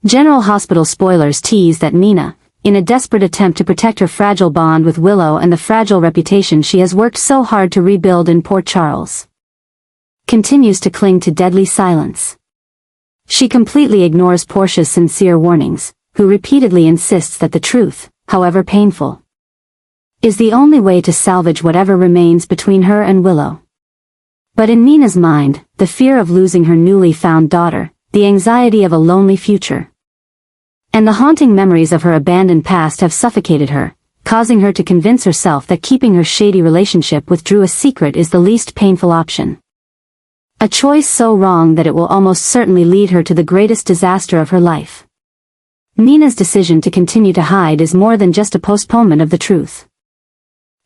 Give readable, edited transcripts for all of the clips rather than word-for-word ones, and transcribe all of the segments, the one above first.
General Hospital spoilers tease that Nina, in a desperate attempt to protect her fragile bond with Willow and the fragile reputation she has worked so hard to rebuild in Port Charles, continues to cling to deadly silence. She completely ignores Portia's sincere warnings, who repeatedly insists that the truth, however painful, is the only way to salvage whatever remains between her and Willow. But in Nina's mind, the fear of losing her newly found daughter, the anxiety of a lonely future, and the haunting memories of her abandoned past have suffocated her, causing her to convince herself that keeping her shady relationship with Drew a secret is the least painful option. A choice so wrong that it will almost certainly lead her to the greatest disaster of her life. Nina's decision to continue to hide is more than just a postponement of the truth.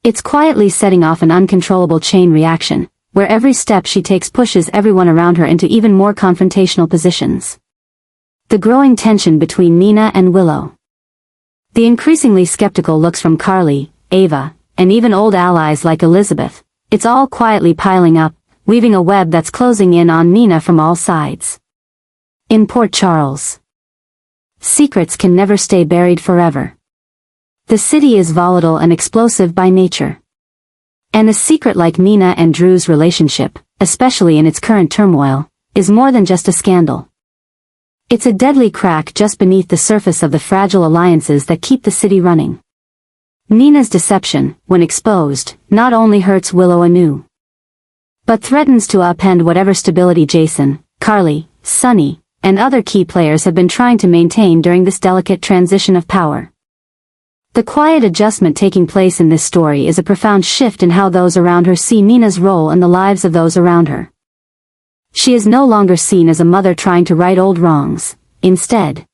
It's quietly setting off an uncontrollable chain reaction, where every step she takes pushes everyone around her into even more confrontational positions. The growing tension between Nina and Willow. The increasingly skeptical looks from Carly, Ava, and even old allies like Elizabeth, it's all quietly piling up, weaving a web that's closing in on Nina from all sides. In Port Charles, secrets can never stay buried forever. The city is volatile and explosive by nature. And a secret like Nina and Drew's relationship, especially in its current turmoil, is more than just a scandal. It's a deadly crack just beneath the surface of the fragile alliances that keep the city running. Nina's deception, when exposed, not only hurts Willow anew, but threatens to upend whatever stability Jason, Carly, Sunny, and other key players have been trying to maintain during this delicate transition of power. The quiet adjustment taking place in this story is a profound shift in how those around her see Nina's role in the lives of those around her. She is no longer seen as a mother trying to right old wrongs. Instead,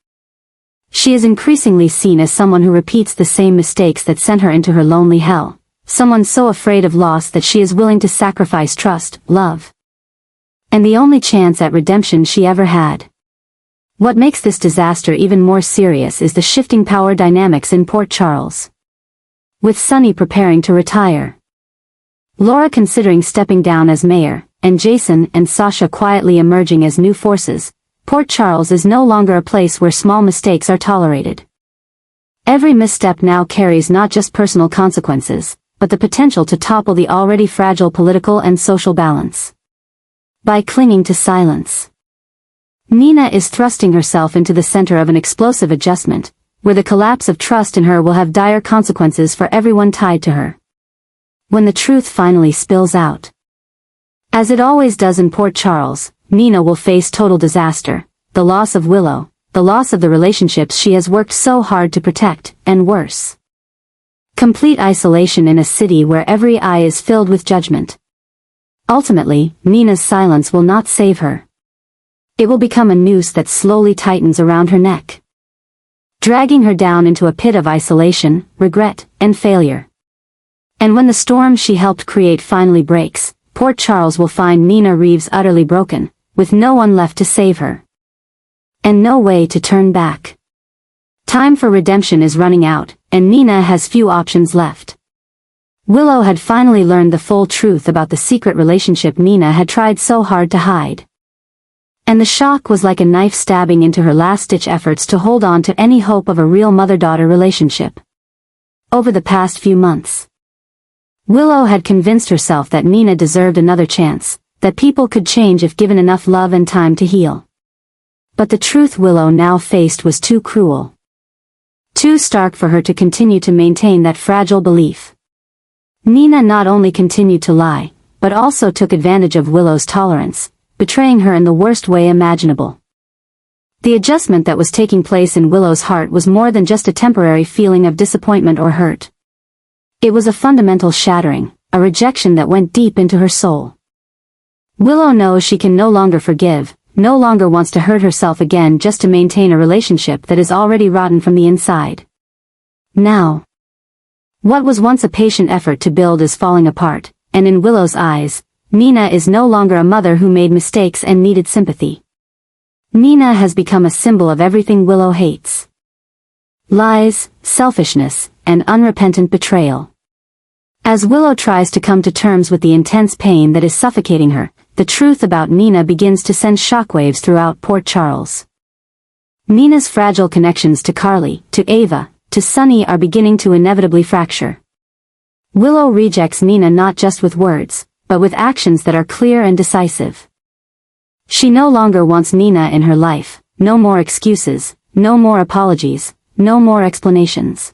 she is increasingly seen as someone who repeats the same mistakes that sent her into her lonely hell, someone so afraid of loss that she is willing to sacrifice trust, love, and the only chance at redemption she ever had. What makes this disaster even more serious is the shifting power dynamics in Port Charles. With Sunny preparing to retire, Laura considering stepping down as mayor, and Jason and Sasha quietly emerging as new forces, Port Charles is no longer a place where small mistakes are tolerated. Every misstep now carries not just personal consequences, but the potential to topple the already fragile political and social balance. By clinging to silence, Nina is thrusting herself into the center of an explosive adjustment, where the collapse of trust in her will have dire consequences for everyone tied to her. When the truth finally spills out, as it always does in Port Charles, Nina will face total disaster, the loss of Willow, the loss of the relationships she has worked so hard to protect, and worse, complete isolation in a city where every eye is filled with judgment. Ultimately, Nina's silence will not save her. It will become a noose that slowly tightens around her neck, dragging her down into a pit of isolation, regret, and failure. And when the storm she helped create finally breaks, Port Charles will find Nina Reeves utterly broken, with no one left to save her, and no way to turn back. Time for redemption is running out, and Nina has few options left. Willow had finally learned the full truth about the secret relationship Nina had tried so hard to hide. And the shock was like a knife stabbing into her last-ditch efforts to hold on to any hope of a real mother-daughter relationship. Over the past few months, Willow had convinced herself that Nina deserved another chance, that people could change if given enough love and time to heal. But the truth Willow now faced was too cruel, too stark for her to continue to maintain that fragile belief. Nina not only continued to lie, but also took advantage of Willow's tolerance, betraying her in the worst way imaginable. The adjustment that was taking place in Willow's heart was more than just a temporary feeling of disappointment or hurt. It was a fundamental shattering, a rejection that went deep into her soul. Willow knows she can no longer forgive, no longer wants to hurt herself again just to maintain a relationship that is already rotten from the inside. Now, what was once a patient effort to build is falling apart, and in Willow's eyes, Nina is no longer a mother who made mistakes and needed sympathy. Nina has become a symbol of everything Willow hates: lies, selfishness, and unrepentant betrayal. As Willow tries to come to terms with the intense pain that is suffocating her, the truth about Nina begins to send shockwaves throughout Port Charles. Nina's fragile connections to Carly, to Ava, to Sunny are beginning to inevitably fracture. Willow rejects Nina not just with words, but with actions that are clear and decisive. She no longer wants Nina in her life, no more excuses, no more apologies, no more explanations.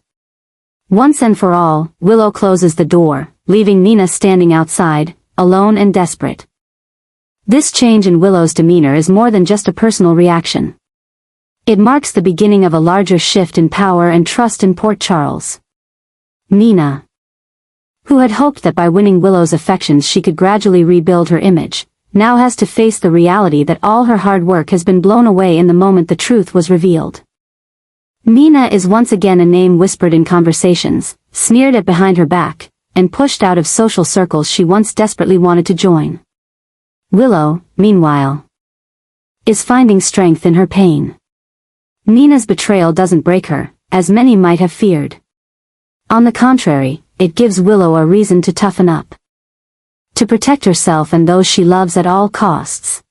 Once and for all, Willow closes the door, leaving Nina standing outside, alone and desperate. This change in Willow's demeanor is more than just a personal reaction. It marks the beginning of a larger shift in power and trust in Port Charles. Nina, who had hoped that by winning Willow's affections she could gradually rebuild her image, now has to face the reality that all her hard work has been blown away in the moment the truth was revealed. Nina is once again a name whispered in conversations, sneered at behind her back, and pushed out of social circles she once desperately wanted to join. Willow, meanwhile, is finding strength in her pain. Nina's betrayal doesn't break her, as many might have feared. On the contrary, it gives Willow a reason to toughen up. To protect herself and those she loves at all costs.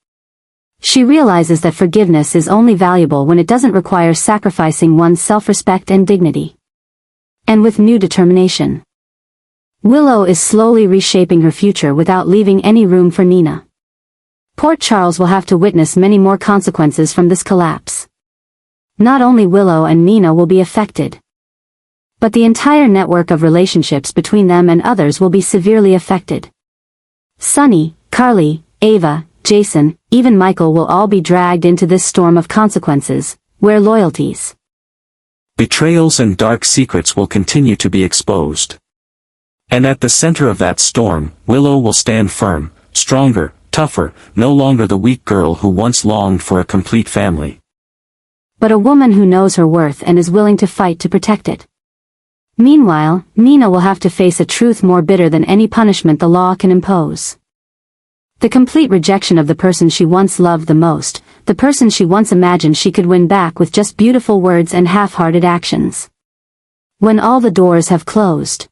She realizes that forgiveness is only valuable when it doesn't require sacrificing one's self-respect and dignity. And with new determination, Willow is slowly reshaping her future without leaving any room for Nina. Port Charles will have to witness many more consequences from this collapse. Not only Willow and Nina will be affected, but the entire network of relationships between them and others will be severely affected. Sunny, Carly, Ava, Jason, even Michael will all be dragged into this storm of consequences, where loyalties, betrayals and dark secrets will continue to be exposed. And at the center of that storm, Willow will stand firm, stronger, tougher, no longer the weak girl who once longed for a complete family, but a woman who knows her worth and is willing to fight to protect it. Meanwhile, Nina will have to face a truth more bitter than any punishment the law can impose. The complete rejection of the person she once loved the most, the person she once imagined she could win back with just beautiful words and half-hearted actions. When all the doors have closed,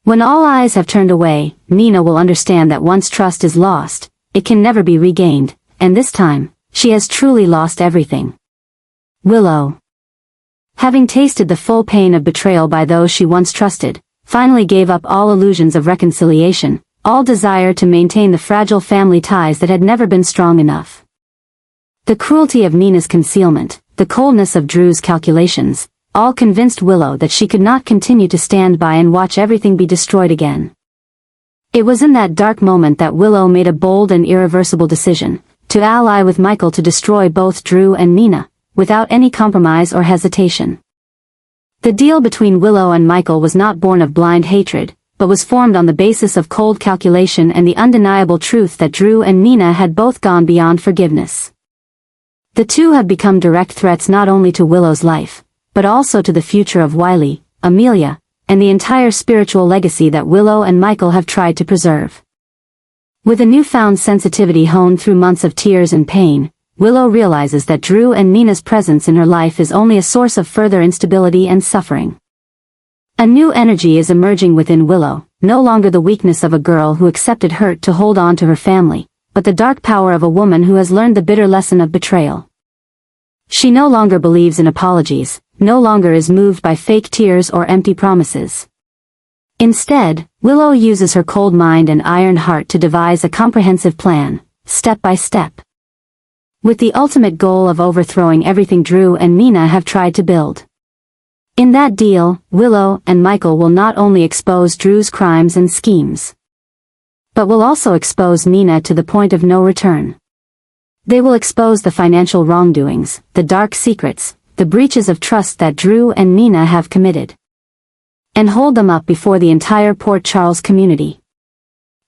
when all eyes have turned away, Nina will understand that once trust is lost, it can never be regained, and this time, she has truly lost everything. Willow, having tasted the full pain of betrayal by those she once trusted, finally gave up all illusions of reconciliation, all desire to maintain the fragile family ties that had never been strong enough. The cruelty of Nina's concealment, the coldness of Drew's calculations, all convinced Willow that she could not continue to stand by and watch everything be destroyed again. It was in that dark moment that Willow made a bold and irreversible decision, to ally with Michael to destroy both Drew and Nina, without any compromise or hesitation. The deal between Willow and Michael was not born of blind hatred, but was formed on the basis of cold calculation and the undeniable truth that Drew and Nina had both gone beyond forgiveness. The two have become direct threats not only to Willow's life, but also to the future of Wiley, Amelia, and the entire spiritual legacy that Willow and Michael have tried to preserve. With a newfound sensitivity honed through months of tears and pain, Willow realizes that Drew and Nina's presence in her life is only a source of further instability and suffering. A new energy is emerging within Willow, no longer the weakness of a girl who accepted hurt to hold on to her family, but the dark power of a woman who has learned the bitter lesson of betrayal. She no longer believes in apologies, no longer is moved by fake tears or empty promises. Instead, Willow uses her cold mind and iron heart to devise a comprehensive plan, step by step, with the ultimate goal of overthrowing everything Drew and Nina have tried to build. In that deal, Willow and Michael will not only expose Drew's crimes and schemes, but will also expose Nina to the point of no return. They will expose the financial wrongdoings, the dark secrets, the breaches of trust that Drew and Nina have committed, and hold them up before the entire Port Charles community.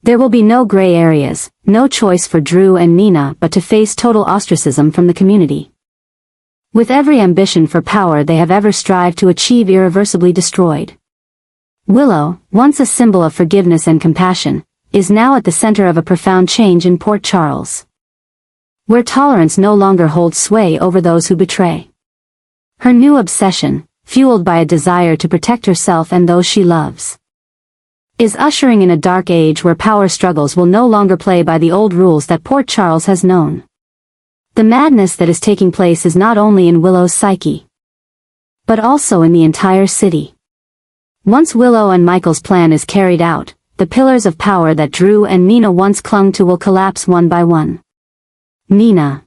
There will be no gray areas, no choice for Drew and Nina but to face total ostracism from the community. With every ambition for power they have ever strived to achieve irreversibly destroyed. Willow, once a symbol of forgiveness and compassion, is now at the center of a profound change in Port Charles, where tolerance no longer holds sway over those who betray. Her new obsession, fueled by a desire to protect herself and those she loves, is ushering in a dark age where power struggles will no longer play by the old rules that Port Charles has known. The madness that is taking place is not only in Willow's psyche, but also in the entire city. Once Willow and Michael's plan is carried out, the pillars of power that Drew and Nina once clung to will collapse one by one. Nina,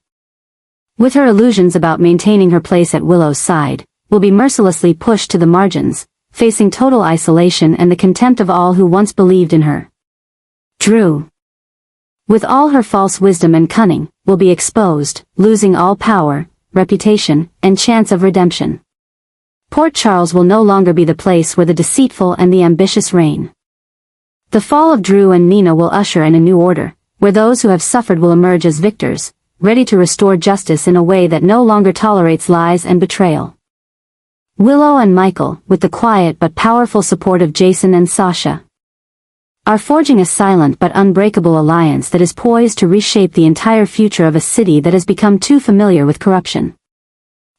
with her illusions about maintaining her place at Willow's side, will be mercilessly pushed to the margins, facing total isolation and the contempt of all who once believed in her. Drew, with all her false wisdom and cunning, will be exposed, losing all power, reputation, and chance of redemption. Port Charles will no longer be the place where the deceitful and the ambitious reign. The fall of Drew and Nina will usher in a new order, where those who have suffered will emerge as victors, ready to restore justice in a way that no longer tolerates lies and betrayal. Willow and Michael, with the quiet but powerful support of Jason and Sasha, are forging a silent but unbreakable alliance that is poised to reshape the entire future of a city that has become too familiar with corruption.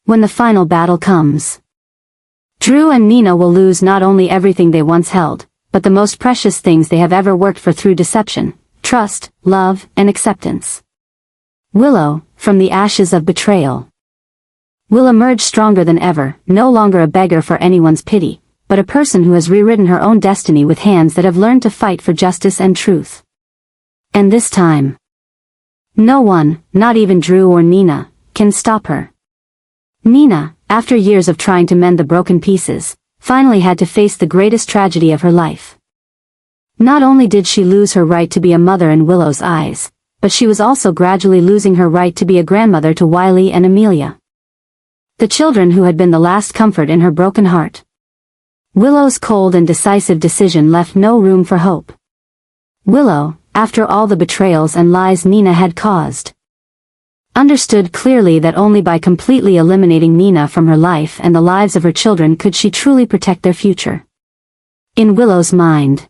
When the final battle comes, Drew and Nina will lose not only everything they once held, but the most precious things they have ever worked for through deception, trust, love, and acceptance. Willow, from the ashes of betrayal, will emerge stronger than ever, no longer a beggar for anyone's pity, but a person who has rewritten her own destiny with hands that have learned to fight for justice and truth. And this time, no one, not even Drew or Nina, can stop her. Nina, after years of trying to mend the broken pieces, finally had to face the greatest tragedy of her life. Not only did she lose her right to be a mother in Willow's eyes, but she was also gradually losing her right to be a grandmother to Wiley and Amelia, the children who had been the last comfort in her broken heart. Willow's cold and decisive decision left no room for hope. Willow, after all the betrayals and lies Nina had caused, understood clearly that only by completely eliminating Nina from her life and the lives of her children could she truly protect their future. In Willow's mind,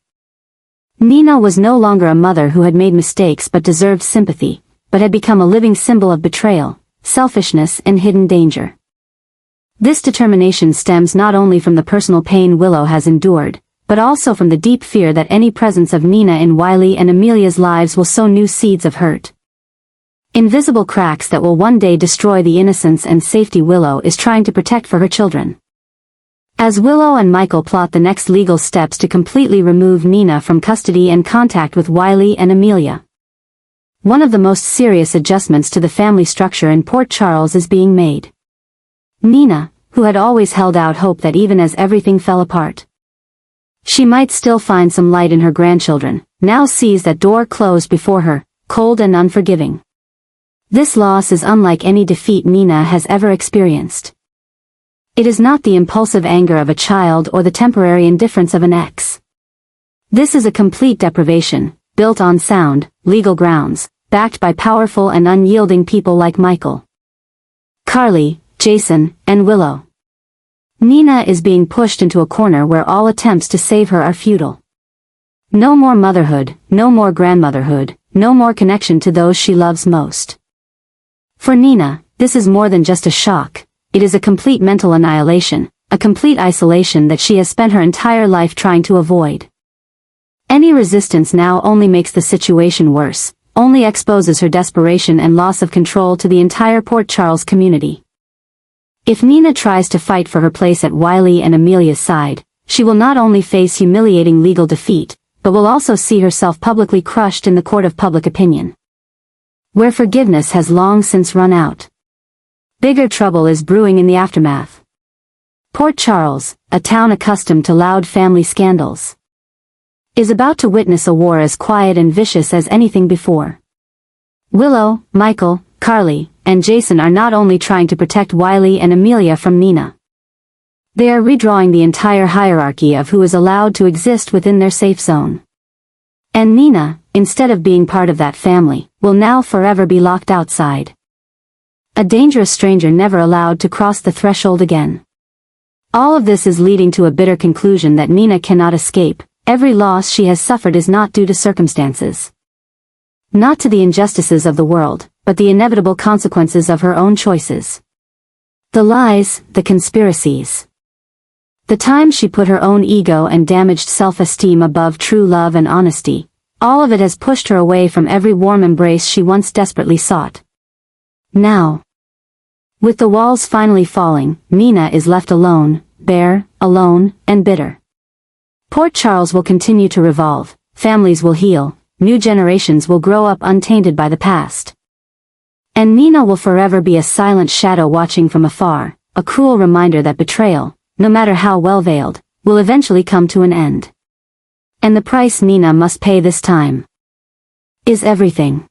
Nina was no longer a mother who had made mistakes but deserved sympathy, but had become a living symbol of betrayal, selfishness, and hidden danger. This determination stems not only from the personal pain Willow has endured, but also from the deep fear that any presence of Nina in Wiley and Amelia's lives will sow new seeds of hurt. Invisible cracks that will one day destroy the innocence and safety Willow is trying to protect for her children. As Willow and Michael plot the next legal steps to completely remove Nina from custody and contact with Wiley and Amelia, one of the most serious adjustments to the family structure in Port Charles is being made. Nina, who had always held out hope that even as everything fell apart, she might still find some light in her grandchildren, now sees that door closed before her, cold and unforgiving. This loss is unlike any defeat Nina has ever experienced. It is not the impulsive anger of a child or the temporary indifference of an ex. This is a complete deprivation, built on sound, legal grounds, backed by powerful and unyielding people like Michael, Carly, Jason, and Willow. Nina is being pushed into a corner where all attempts to save her are futile. No more motherhood, no more grandmotherhood, no more connection to those she loves most. For Nina, this is more than just a shock, it is a complete mental annihilation, a complete isolation that she has spent her entire life trying to avoid. Any resistance now only makes the situation worse, only exposes her desperation and loss of control to the entire Port Charles community. If Nina tries to fight for her place at Wiley and Amelia's side, she will not only face humiliating legal defeat, but will also see herself publicly crushed in the court of public opinion, where forgiveness has long since run out. Bigger trouble is brewing in the aftermath. Port Charles, a town accustomed to loud family scandals, is about to witness a war as quiet and vicious as anything before. Willow, Michael, Carly, and Jason are not only trying to protect Wiley and Amelia from Nina. They are redrawing the entire hierarchy of who is allowed to exist within their safe zone. And Nina, instead of being part of that family, will now forever be locked outside. A dangerous stranger never allowed to cross the threshold again. All of this is leading to a bitter conclusion that Nina cannot escape. Every loss she has suffered is not due to circumstances, not to the injustices of the world, but the inevitable consequences of her own choices. The lies, the conspiracies, the time she put her own ego and damaged self-esteem above true love and honesty, all of it has pushed her away from every warm embrace she once desperately sought. Now, with the walls finally falling, Nina is left alone, bare, alone, and bitter. Port Charles will continue to revolve, families will heal, new generations will grow up untainted by the past. And Nina will forever be a silent shadow watching from afar, a cruel reminder that betrayal, no matter how well veiled, will eventually come to an end. And the price Nina must pay this time is everything.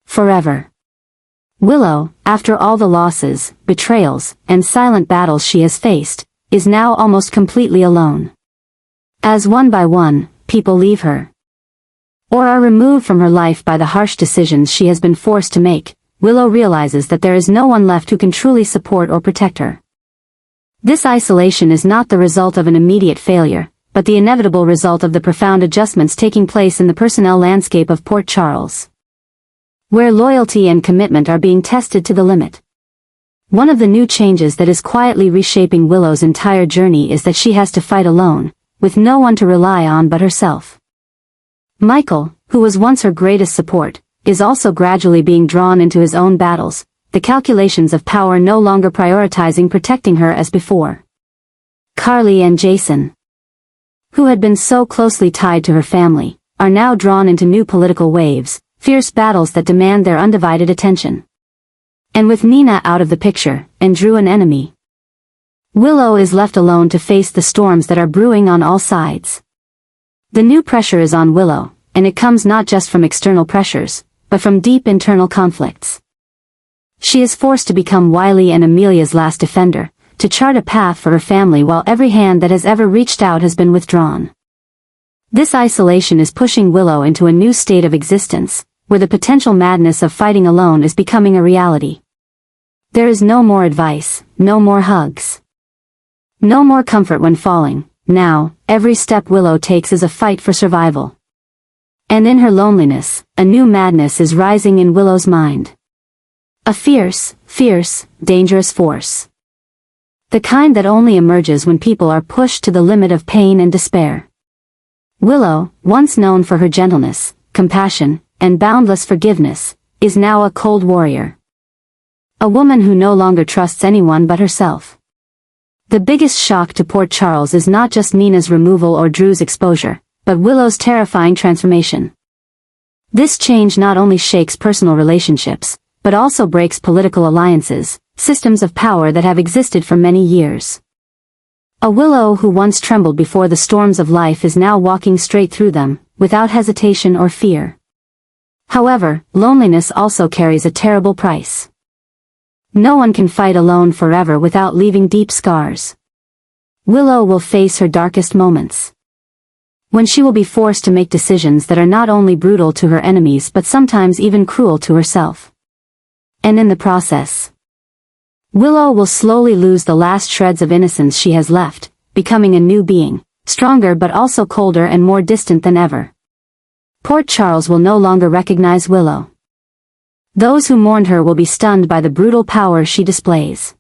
Forever. Willow, after all the losses, betrayals, and silent battles she has faced, is now almost completely alone. As one by one, people leave her, or are removed from her life by the harsh decisions she has been forced to make, Willow realizes that there is no one left who can truly support or protect her. This isolation is not the result of an immediate failure, but the inevitable result of the profound adjustments taking place in the personnel landscape of Port Charles, where loyalty and commitment are being tested to the limit. One of the new changes that is quietly reshaping Willow's entire journey is that she has to fight alone, with no one to rely on but herself. Michael, who was once her greatest support, is also gradually being drawn into his own battles, the calculations of power no longer prioritizing protecting her as before. Carly and Jason, who had been so closely tied to her family, are now drawn into new political waves, fierce battles that demand their undivided attention. And with Nina out of the picture, and Drew an enemy, Willow is left alone to face the storms that are brewing on all sides. The new pressure is on Willow, and it comes not just from external pressures, but from deep internal conflicts. She is forced to become Wiley and Amelia's last defender, to chart a path for her family while every hand that has ever reached out has been withdrawn. This isolation is pushing Willow into a new state of existence, where the potential madness of fighting alone is becoming a reality. There is no more advice, no more hugs, no more comfort when falling. Now, every step Willow takes is a fight for survival. And in her loneliness, a new madness is rising in Willow's mind. A fierce, dangerous force. The kind that only emerges when people are pushed to the limit of pain and despair. Willow, once known for her gentleness, compassion, and boundless forgiveness, is now a cold warrior. A woman who no longer trusts anyone but herself. The biggest shock to Port Charles is not just Nina's removal or Drew's exposure, but Willow's terrifying transformation. This change not only shakes personal relationships, but also breaks political alliances, systems of power that have existed for many years. A Willow who once trembled before the storms of life is now walking straight through them, without hesitation or fear. However, loneliness also carries a terrible price. No one can fight alone forever without leaving deep scars. Willow will face her darkest moments, when she will be forced to make decisions that are not only brutal to her enemies but sometimes even cruel to herself. And in the process, Willow will slowly lose the last shreds of innocence she has left, becoming a new being, stronger but also colder and more distant than ever. Port Charles will no longer recognize Willow. Those who mourned her will be stunned by the brutal power she displays.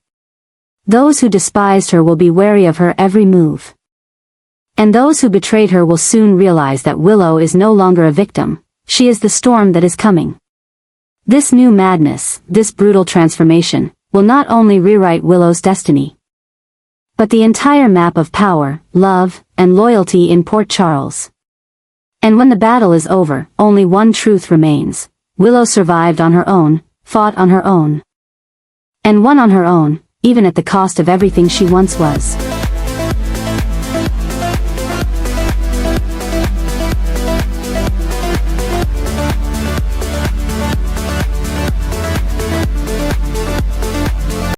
Those who despised her will be wary of her every move. And those who betrayed her will soon realize that Willow is no longer a victim, she is the storm that is coming. This new madness, this brutal transformation, will not only rewrite Willow's destiny, but the entire map of power, love, and loyalty in Port Charles. And when the battle is over, only one truth remains. Willow survived on her own, fought on her own, and won on her own, even at the cost of everything she once was.